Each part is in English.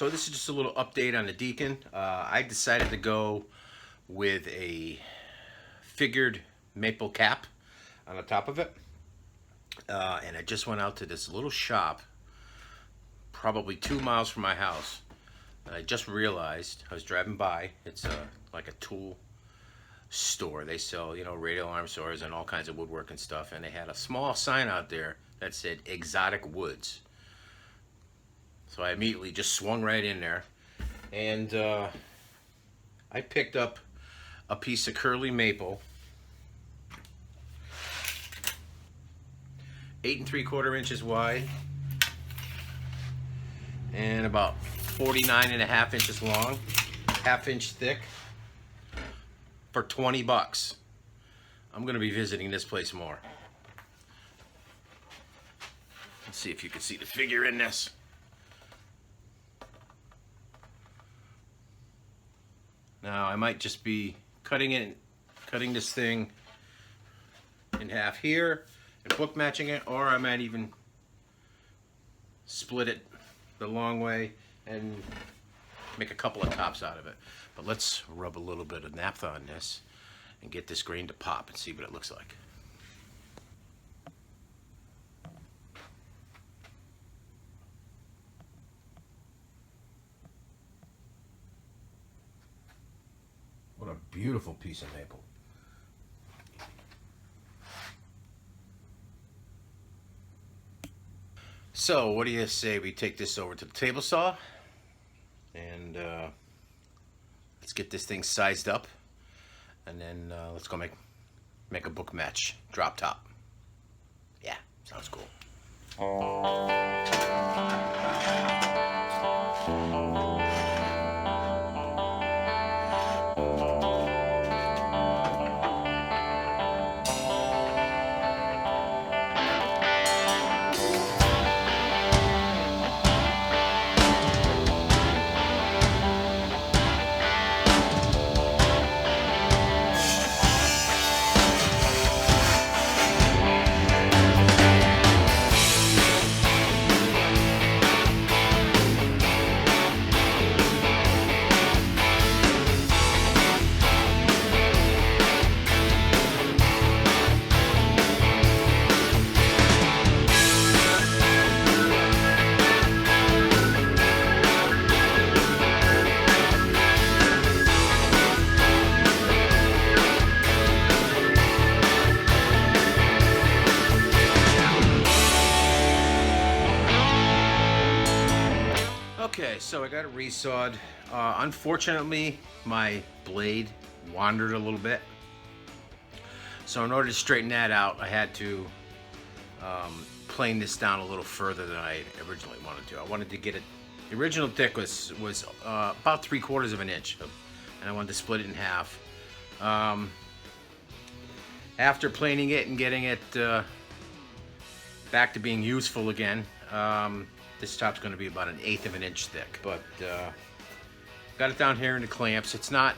So this is just a little update on the Deacon. I decided to go with a figured maple cap on the top of it. And I just went out to this little shop, probably 2 miles from my house. And I just realized, I was driving by, it's like a tool store. They sell, radial arm saws and all kinds of woodwork and stuff. And they had a small sign out there that said exotic woods. So I immediately just swung right in there, and I picked up a piece of curly maple, 8 3/4 inches wide, and about 49.5 inches long, half-inch thick, for 20 bucks. I'm gonna be visiting this place more. Let's see if you can see the figure in this. Now I might just be cutting this thing in half here and book matching it, or I might even split it the long way and make a couple of tops out of it. But let's rub a little bit of naphtha on this and get this grain to pop and see what it looks like. What a beautiful piece of maple. So what do you say we take this over to the table saw and let's get this thing sized up, and then let's go make a book match drop top. Yeah, sounds cool. Okay, so I got it resawed. Unfortunately, my blade wandered a little bit. So in order to straighten that out, I had to plane this down a little further than I originally wanted to. I wanted to get it, the original thick was about 3/4 of an inch, and I wanted to split it in half. After planing it and getting it back to being useful again, this top's going to be about 1/8 of an inch thick, but got it down here in the clamps. It's not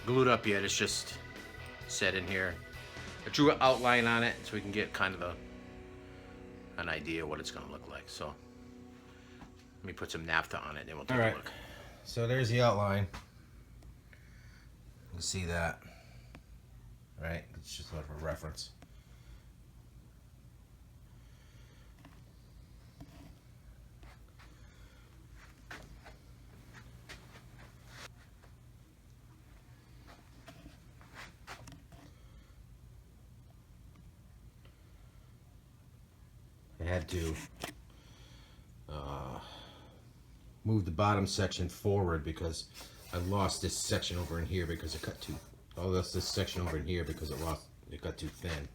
glued up yet. It's just set in here. I drew an outline on it so we can get kind of an idea what it's going to look like. So let me put some naphtha on it, and then we'll take a look. So there's the outline. You can see that, right? It's just sort of a reference. I had to move the bottom section forward because I lost this section over in here because it cut too. I lost this section over in here because it got too thin.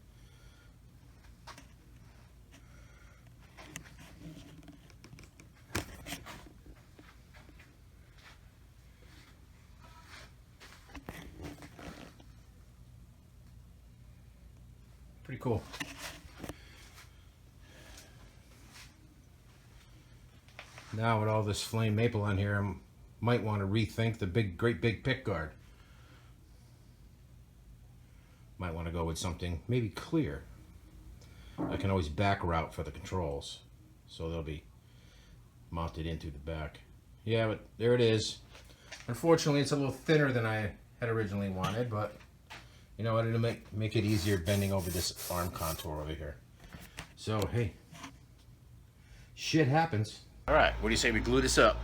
Pretty cool. Now with all this flame maple on here, I might want to rethink the great big pick guard. Might want to go with something maybe clear. I can always back route for the controls, so they'll be mounted into the back. Yeah, but there it is. Unfortunately, it's a little thinner than I had originally wanted, but you know what, it'll make it easier bending over this arm contour over here. So, hey, shit happens. All right, what do you say we glue this up?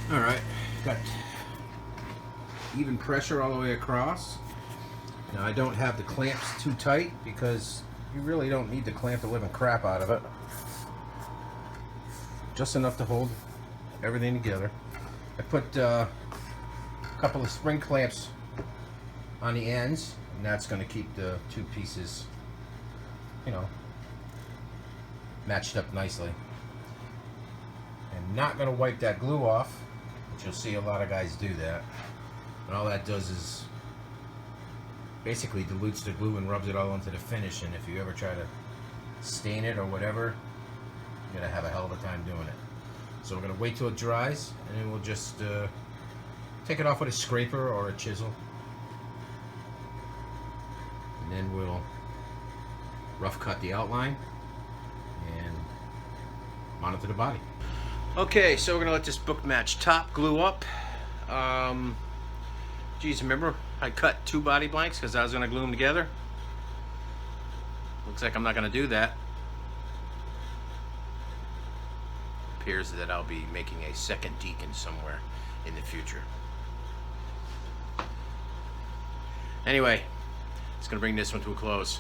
All right, got even pressure all the way across. Now I don't have the clamps too tight because you really don't need to clamp the living crap out of it. Just enough to hold everything together. I put a couple of spring clamps on the ends, and that's going to keep the two pieces, you know, matched up nicely. I'm not going to wipe that glue off, which you'll see a lot of guys do that. And all that does is basically dilutes the glue and rubs it all into the finish, and if you ever try to stain it or whatever, you're going to have a hell of a time doing it. So we're going to wait till it dries, and then we'll just take it off with a scraper or a chisel. And then we'll rough cut the outline and mount it to the body. Okay, so we're gonna let this book match top glue up. Geez, remember I cut 2 body blanks because I was gonna glue them together? Looks like I'm not gonna do that. Appears that I'll be making a second Deacon somewhere in the future. Anyway, it's gonna bring this one to a close.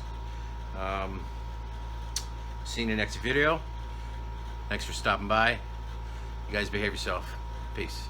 See you in the next video. Thanks for stopping by. You guys behave yourself. Peace.